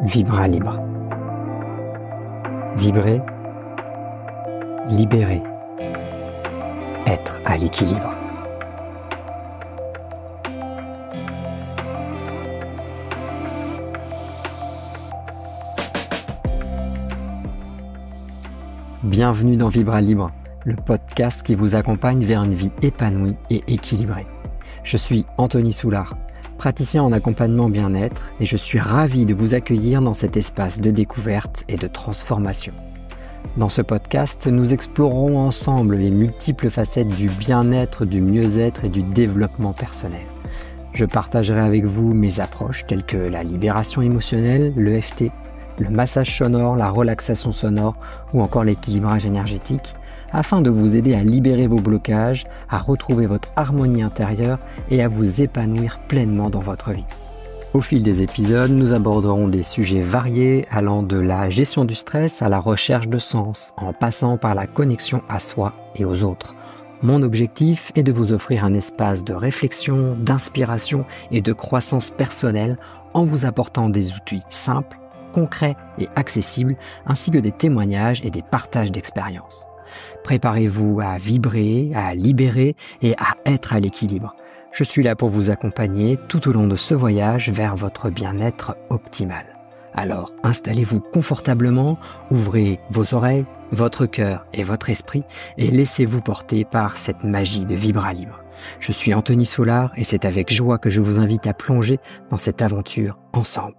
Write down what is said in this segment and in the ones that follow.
Vibra Libre. Vibrer, libérer, être à l'équilibre. Bienvenue dans Vibra Libre, le podcast qui vous accompagne vers une vie épanouie et équilibrée. Je suis Anthony Soulard, praticien en accompagnement bien-être, et je suis ravi de vous accueillir dans cet espace de découverte et de transformation. Dans ce podcast, nous explorerons ensemble les multiples facettes du bien-être, du mieux-être et du développement personnel. Je partagerai avec vous mes approches telles que la libération émotionnelle, l'EFT, le massage sonore, la relaxation sonore ou encore l'équilibrage énergétique, afin de vous aider à libérer vos blocages, à retrouver votre harmonie intérieure et à vous épanouir pleinement dans votre vie. Au fil des épisodes, nous aborderons des sujets variés allant de la gestion du stress à la recherche de sens, en passant par la connexion à soi et aux autres. Mon objectif est de vous offrir un espace de réflexion, d'inspiration et de croissance personnelle en vous apportant des outils simples, concrets et accessibles, ainsi que des témoignages et des partages d'expériences. Préparez-vous à vibrer, à libérer et à être à l'équilibre. Je suis là pour vous accompagner tout au long de ce voyage vers votre bien-être optimal. Alors, installez-vous confortablement, ouvrez vos oreilles, votre cœur et votre esprit et laissez-vous porter par cette magie de Vibra Libre. Je suis Anthony Soulard et c'est avec joie que je vous invite à plonger dans cette aventure ensemble.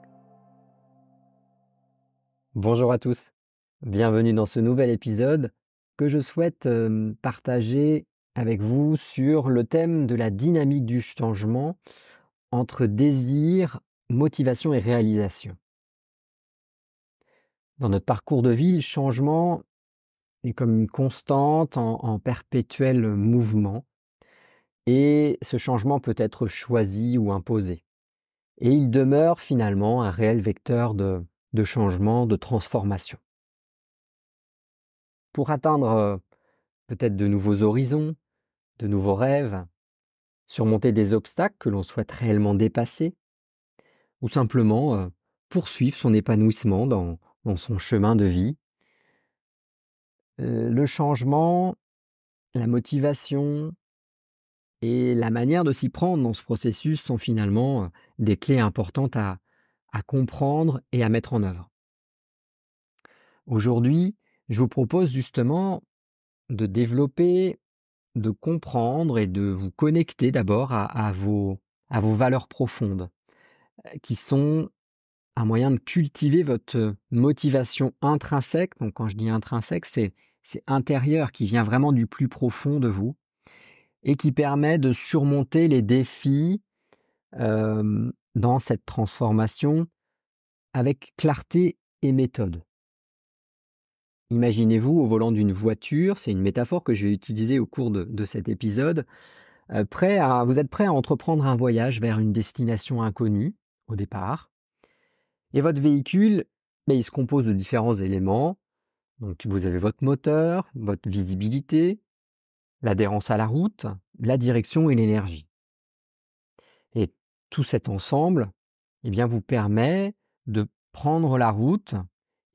Bonjour à tous, bienvenue dans ce nouvel épisode que je souhaite partager avec vous sur le thème de la dynamique du changement entre désir, motivation et réalisation. Dans notre parcours de vie, le changement est comme une constante en perpétuel mouvement et ce changement peut être choisi ou imposé. Et il demeure finalement un réel vecteur de changement, de transformation. Pour atteindre peut-être de nouveaux horizons, de nouveaux rêves, surmonter des obstacles que l'on souhaite réellement dépasser, ou simplement poursuivre son épanouissement dans son chemin de vie. Le changement, la motivation et la manière de s'y prendre dans ce processus sont finalement des clés importantes à comprendre et à mettre en œuvre. Aujourd'hui, je vous propose justement de développer, de comprendre et de vous connecter d'abord à vos valeurs profondes, qui sont un moyen de cultiver votre motivation intrinsèque. Donc quand je dis intrinsèque, c'est intérieur, qui vient vraiment du plus profond de vous et qui permet de surmonter les défis dans cette transformation avec clarté et méthode. Imaginez-vous au volant d'une voiture, c'est une métaphore que je vais utiliser au cours de cet épisode, vous êtes prêt à entreprendre un voyage vers une destination inconnue au départ, et votre véhicule, il se compose de différents éléments. Donc vous avez votre moteur, votre visibilité, l'adhérence à la route, la direction et l'énergie. Et tout cet ensemble vous permet de prendre la route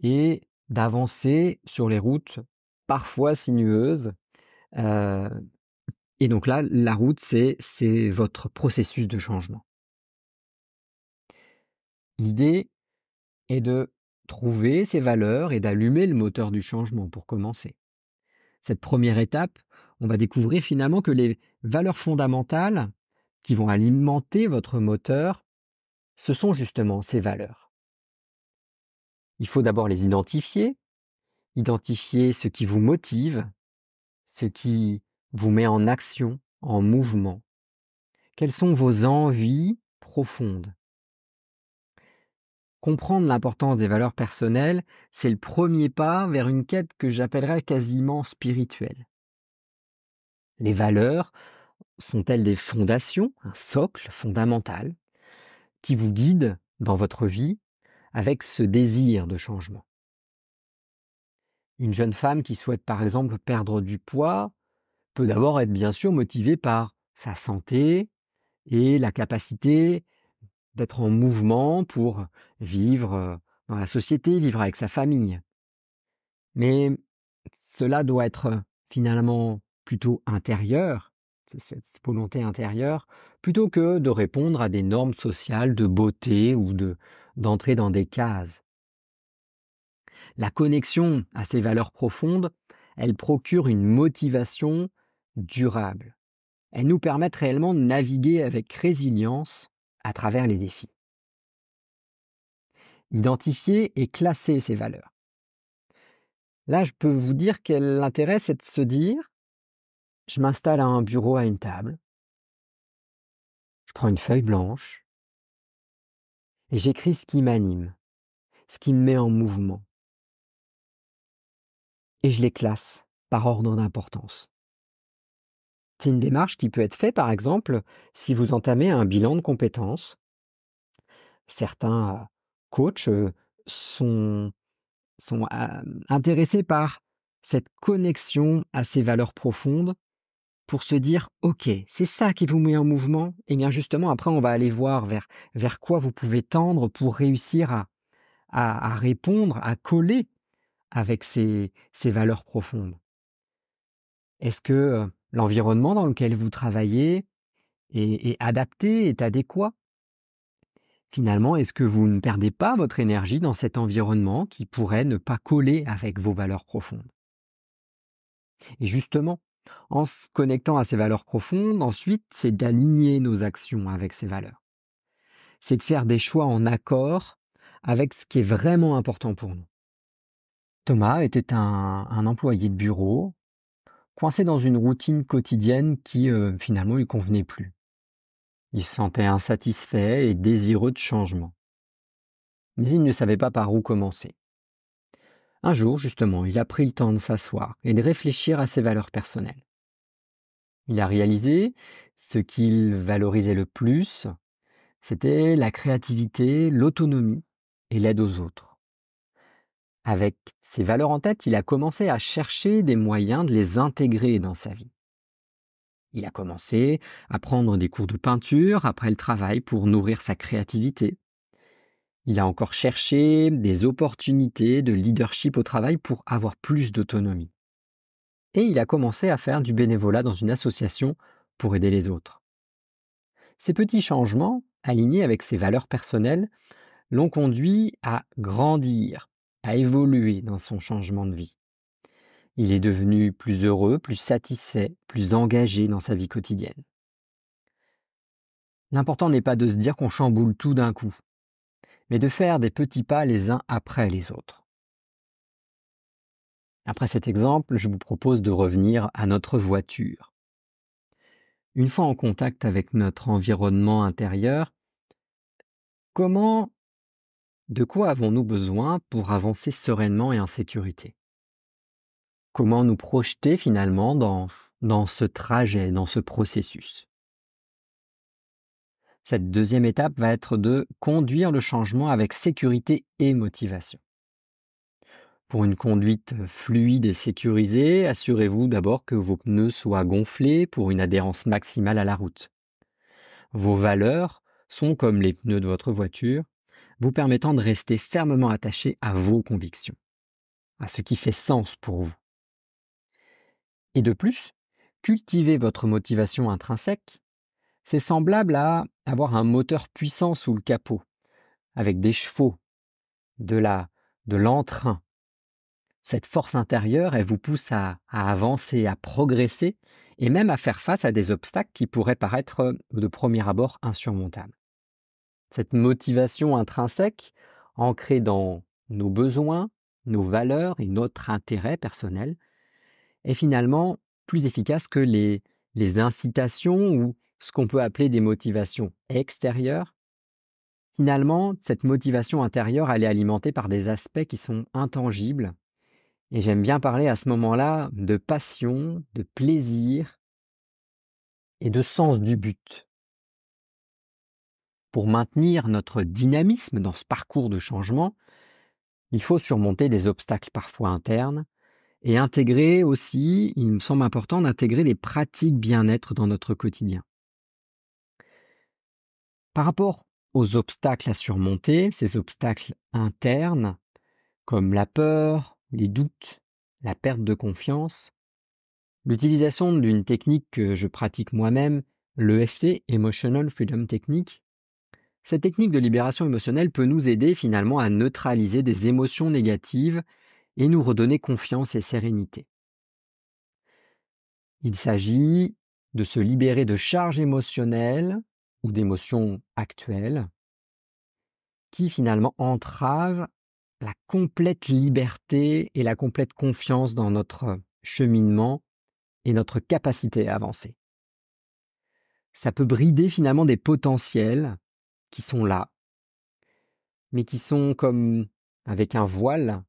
et d'avancer sur les routes parfois sinueuses. Et donc là, la route, c'est votre processus de changement. L'idée est de trouver ces valeurs et d'allumer le moteur du changement pour commencer. Cette première étape, on va découvrir finalement que les valeurs fondamentales qui vont alimenter votre moteur, ce sont justement ces valeurs. Il faut d'abord les identifier ce qui vous motive, ce qui vous met en action, en mouvement. Quelles sont vos envies profondes? Comprendre l'importance des valeurs personnelles, c'est le premier pas vers une quête que j'appellerais quasiment spirituelle. Les valeurs sont-elles des fondations, un socle fondamental, qui vous guide dans votre vie avec ce désir de changement? Une jeune femme qui souhaite par exemple perdre du poids peut d'abord être bien sûr motivée par sa santé et la capacité d'être en mouvement pour vivre dans la société, vivre avec sa famille. Mais cela doit être finalement plutôt intérieur, c'est cette volonté intérieure, plutôt que de répondre à des normes sociales de beauté ou d'entrer dans des cases. La connexion à ces valeurs profondes, elle procure une motivation durable. Elles nous permettent réellement de naviguer avec résilience à travers les défis. Identifier et classer ces valeurs. Là, je peux vous dire que l'intérêt, c'est de se dire, je m'installe à un bureau, à une table, je prends une feuille blanche et j'écris ce qui m'anime, ce qui me met en mouvement. Et je les classe par ordre d'importance. C'est une démarche qui peut être faite, par exemple, si vous entamez un bilan de compétences. Certains coachs sont intéressés par cette connexion à ces valeurs profondes pour se dire « Ok, c'est ça qui vous met en mouvement ». Et bien justement, après, on va aller voir vers quoi vous pouvez tendre pour réussir à répondre, à coller avec ces valeurs profondes. Est-ce que l'environnement dans lequel vous travaillez est adapté, est adéquat? Finalement, est-ce que vous ne perdez pas votre énergie dans cet environnement qui pourrait ne pas coller avec vos valeurs profondes? Et justement, en se connectant à ces valeurs profondes, ensuite, c'est d'aligner nos actions avec ces valeurs. C'est de faire des choix en accord avec ce qui est vraiment important pour nous. Thomas était un employé de bureau, coincé dans une routine quotidienne qui finalement lui convenait plus. Il se sentait insatisfait et désireux de changement. Mais il ne savait pas par où commencer. Un jour, justement, il a pris le temps de s'asseoir et de réfléchir à ses valeurs personnelles. Il a réalisé ce qu'il valorisait le plus, c'était la créativité, l'autonomie et l'aide aux autres. Avec ces valeurs en tête, il a commencé à chercher des moyens de les intégrer dans sa vie. Il a commencé à prendre des cours de peinture après le travail pour nourrir sa créativité. Il a encore cherché des opportunités de leadership au travail pour avoir plus d'autonomie. Et il a commencé à faire du bénévolat dans une association pour aider les autres. Ces petits changements, alignés avec ses valeurs personnelles, l'ont conduit à grandir, à évoluer dans son changement de vie. Il est devenu plus heureux, plus satisfait, plus engagé dans sa vie quotidienne. L'important n'est pas de se dire qu'on chamboule tout d'un coup, mais de faire des petits pas les uns après les autres. Après cet exemple, je vous propose de revenir à notre voiture. Une fois en contact avec notre environnement intérieur, de quoi avons-nous besoin pour avancer sereinement et en sécurité? Comment nous projeter finalement dans ce trajet, dans ce processus? Cette deuxième étape va être de conduire le changement avec sécurité et motivation. Pour une conduite fluide et sécurisée, assurez-vous d'abord que vos pneus soient gonflés pour une adhérence maximale à la route. Vos valeurs sont comme les pneus de votre voiture, vous permettant de rester fermement attaché à vos convictions, à ce qui fait sens pour vous. Et de plus, cultiver votre motivation intrinsèque, c'est semblable à avoir un moteur puissant sous le capot, avec des chevaux, de l'entrain. Cette force intérieure, elle vous pousse à avancer, à progresser, et même à faire face à des obstacles qui pourraient paraître de premier abord insurmontables. Cette motivation intrinsèque, ancrée dans nos besoins, nos valeurs et notre intérêt personnel, est finalement plus efficace que les incitations ou ce qu'on peut appeler des motivations extérieures. Finalement, cette motivation intérieure, elle est alimentée par des aspects qui sont intangibles. Et j'aime bien parler à ce moment-là de passion, de plaisir et de sens du but. Pour maintenir notre dynamisme dans ce parcours de changement, il faut surmonter des obstacles parfois internes et intégrer aussi, il me semble important d'intégrer des pratiques bien-être dans notre quotidien. Par rapport aux obstacles à surmonter, ces obstacles internes, comme la peur, les doutes, la perte de confiance, l'utilisation d'une technique que je pratique moi-même, l'EFT, Emotional Freedom Technique. Cette technique de libération émotionnelle peut nous aider finalement à neutraliser des émotions négatives et nous redonner confiance et sérénité. Il s'agit de se libérer de charges émotionnelles ou d'émotions actuelles qui finalement entravent la complète liberté et la complète confiance dans notre cheminement et notre capacité à avancer. Ça peut brider finalement des potentiels qui sont là, mais qui sont comme avec un voile,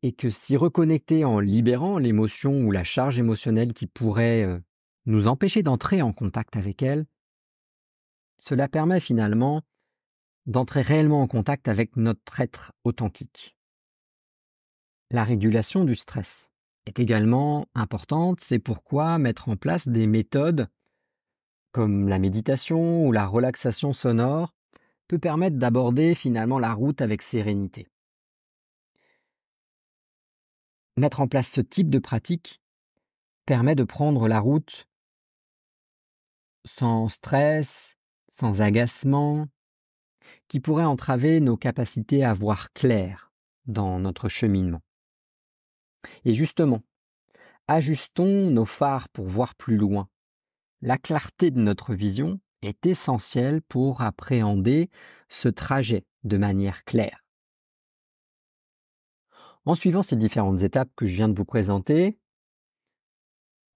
et que si reconnecter en libérant l'émotion ou la charge émotionnelle qui pourrait nous empêcher d'entrer en contact avec elle, cela permet finalement d'entrer réellement en contact avec notre être authentique. La régulation du stress est également importante, c'est pourquoi mettre en place des méthodes comme la méditation ou la relaxation sonore peut permettre d'aborder finalement la route avec sérénité. Mettre en place ce type de pratique permet de prendre la route sans stress, sans agacement, qui pourrait entraver nos capacités à voir clair dans notre cheminement. Et justement, ajustons nos phares pour voir plus loin. La clarté de notre vision est essentielle pour appréhender ce trajet de manière claire. En suivant ces différentes étapes que je viens de vous présenter,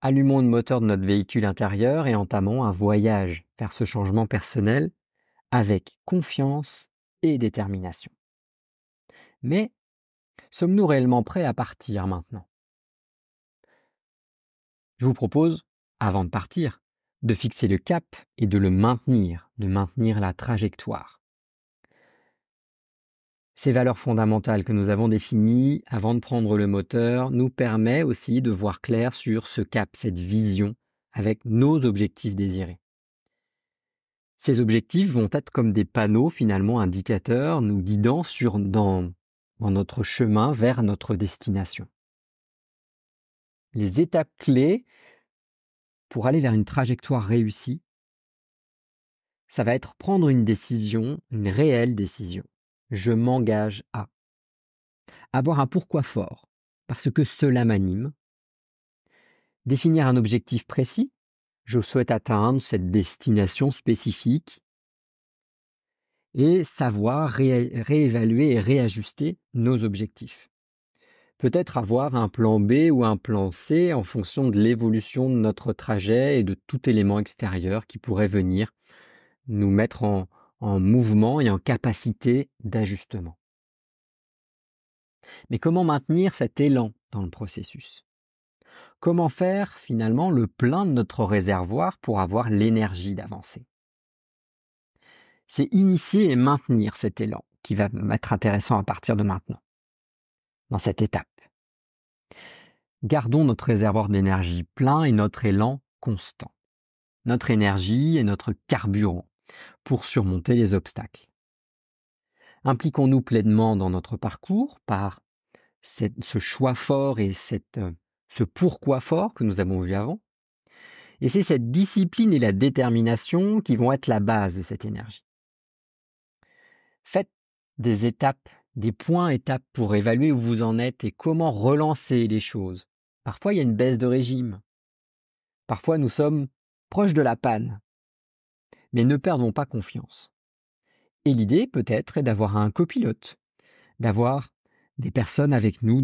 allumons le moteur de notre véhicule intérieur et entamons un voyage vers ce changement personnel avec confiance et détermination. Mais sommes-nous réellement prêts à partir maintenant? Je vous propose, avant de partir, de fixer le cap et de maintenir la trajectoire. Ces valeurs fondamentales que nous avons définies avant de prendre le moteur nous permettent aussi de voir clair sur ce cap, cette vision, avec nos objectifs désirés. Ces objectifs vont être comme des panneaux finalement indicateurs nous guidant dans notre chemin vers notre destination. Les étapes clés pour aller vers une trajectoire réussie, ça va être prendre une décision, une réelle décision. Je m'engage à avoir un pourquoi fort, parce que cela m'anime. Définir un objectif précis, je souhaite atteindre cette destination spécifique. Et savoir réévaluer et réajuster nos objectifs. Peut-être avoir un plan B ou un plan C en fonction de l'évolution de notre trajet et de tout élément extérieur qui pourrait venir nous mettre en mouvement et en capacité d'ajustement. Mais comment maintenir cet élan dans le processus? Comment faire finalement le plein de notre réservoir pour avoir l'énergie d'avancer? C'est initier et maintenir cet élan qui va m'être intéressant à partir de maintenant, dans cette étape. Gardons notre réservoir d'énergie plein et notre élan constant. Notre énergie est notre carburant pour surmonter les obstacles. Impliquons-nous pleinement dans notre parcours par ce choix fort et ce pourquoi fort que nous avons vu avant. Et c'est cette discipline et la détermination qui vont être la base de cette énergie. Faites des étapes, des points-étapes pour évaluer où vous en êtes et comment relancer les choses. Parfois, il y a une baisse de régime. Parfois, nous sommes proches de la panne. Mais ne perdons pas confiance. Et l'idée, peut-être, est d'avoir un copilote, d'avoir des personnes avec nous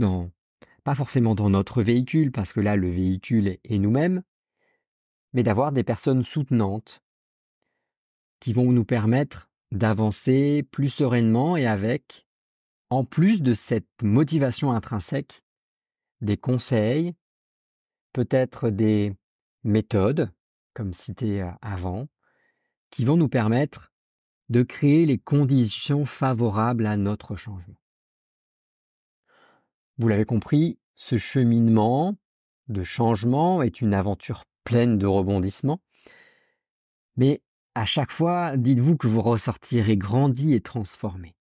pas forcément dans notre véhicule, parce que là, le véhicule est nous-mêmes, mais d'avoir des personnes soutenantes qui vont nous permettre d'avancer plus sereinement et avec, en plus de cette motivation intrinsèque, des conseils, peut-être des méthodes, comme cité avant, qui vont nous permettre de créer les conditions favorables à notre changement. Vous l'avez compris, ce cheminement de changement est une aventure pleine de rebondissements, mais À chaque fois, dites-vous que vous ressortirez grandi et transformé.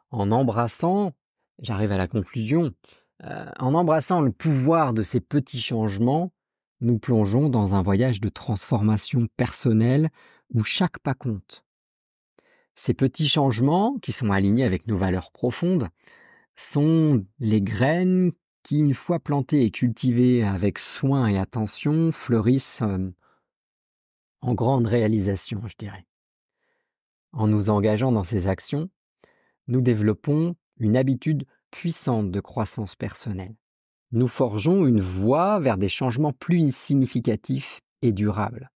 En embrassant, j'arrive à la conclusion, en embrassant le pouvoir de ces petits changements, nous plongeons dans un voyage de transformation personnelle où chaque pas compte. Ces petits changements, qui sont alignés avec nos valeurs profondes, sont les graines qui, une fois plantées et cultivées avec soin et attention, fleurissent en grande réalisation, je dirais. En nous engageant dans ces actions, nous développons une habitude puissante de croissance personnelle. Nous forgeons une voie vers des changements plus significatifs et durables.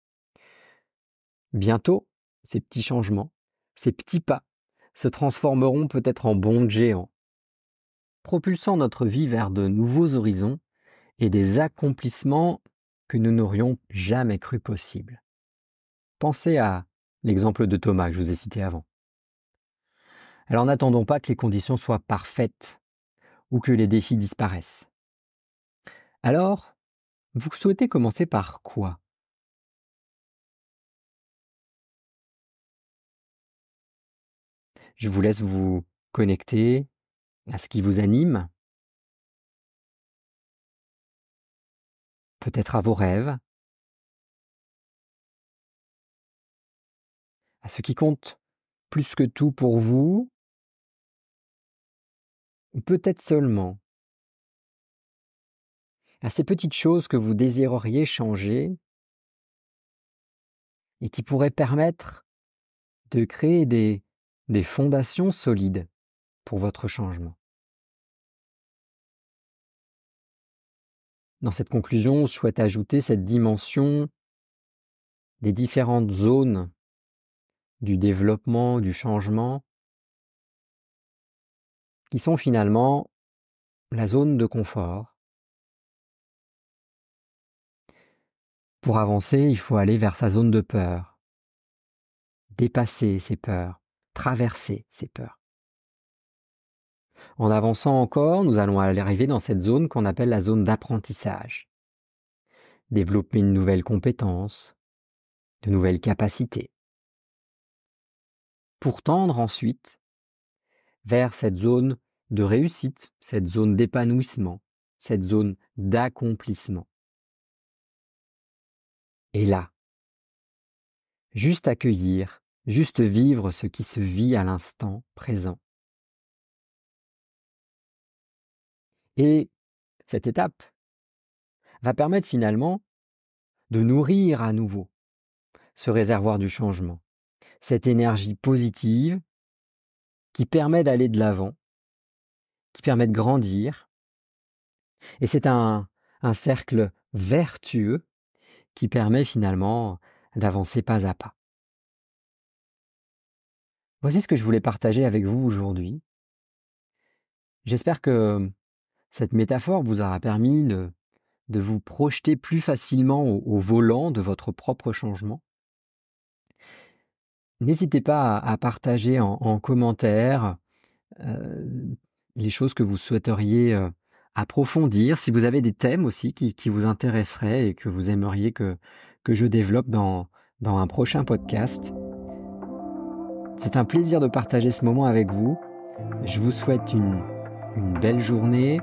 Bientôt, ces petits changements, ces petits pas, se transformeront peut-être en bonds géants, propulsant notre vie vers de nouveaux horizons et des accomplissements que nous n'aurions jamais cru possibles. Pensez à l'exemple de Thomas que je vous ai cité avant. Alors n'attendons pas que les conditions soient parfaites ou que les défis disparaissent. Alors, vous souhaitez commencer par quoi ? Je vous laisse vous connecter à ce qui vous anime, peut-être à vos rêves, à ce qui compte plus que tout pour vous, ou peut-être seulement à ces petites choses que vous désireriez changer et qui pourraient permettre de créer des fondations solides pour votre changement. Dans cette conclusion, je souhaite ajouter cette dimension des différentes zones du développement, du changement, qui sont finalement la zone de confort. Pour avancer, il faut aller vers sa zone de peur, dépasser ses peurs, traverser ses peurs. En avançant encore, nous allons arriver dans cette zone qu'on appelle la zone d'apprentissage. Développer une nouvelle compétence, de nouvelles capacités. Pour tendre ensuite vers cette zone de réussite, cette zone d'épanouissement, cette zone d'accomplissement. Et là, juste accueillir, juste vivre ce qui se vit à l'instant présent. Et cette étape va permettre finalement de nourrir à nouveau ce réservoir du changement, cette énergie positive qui permet d'aller de l'avant, qui permet de grandir. Et c'est un cercle vertueux qui permet finalement d'avancer pas à pas. Voici ce que je voulais partager avec vous aujourd'hui. J'espère que cette métaphore vous aura permis de vous projeter plus facilement au volant de votre propre changement. N'hésitez pas à partager en commentaire les choses que vous souhaiteriez approfondir, si vous avez des thèmes aussi qui vous intéresseraient et que vous aimeriez que je développe dans un prochain podcast. C'est un plaisir de partager ce moment avec vous. Je vous souhaite une belle journée,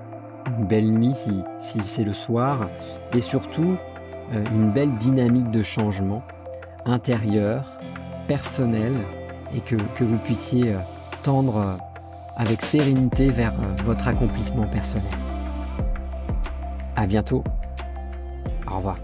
une belle nuit si c'est le soir, et surtout une belle dynamique de changement intérieur, personnel, et que vous puissiez tendre avec sérénité vers votre accomplissement personnel. À bientôt. Au revoir.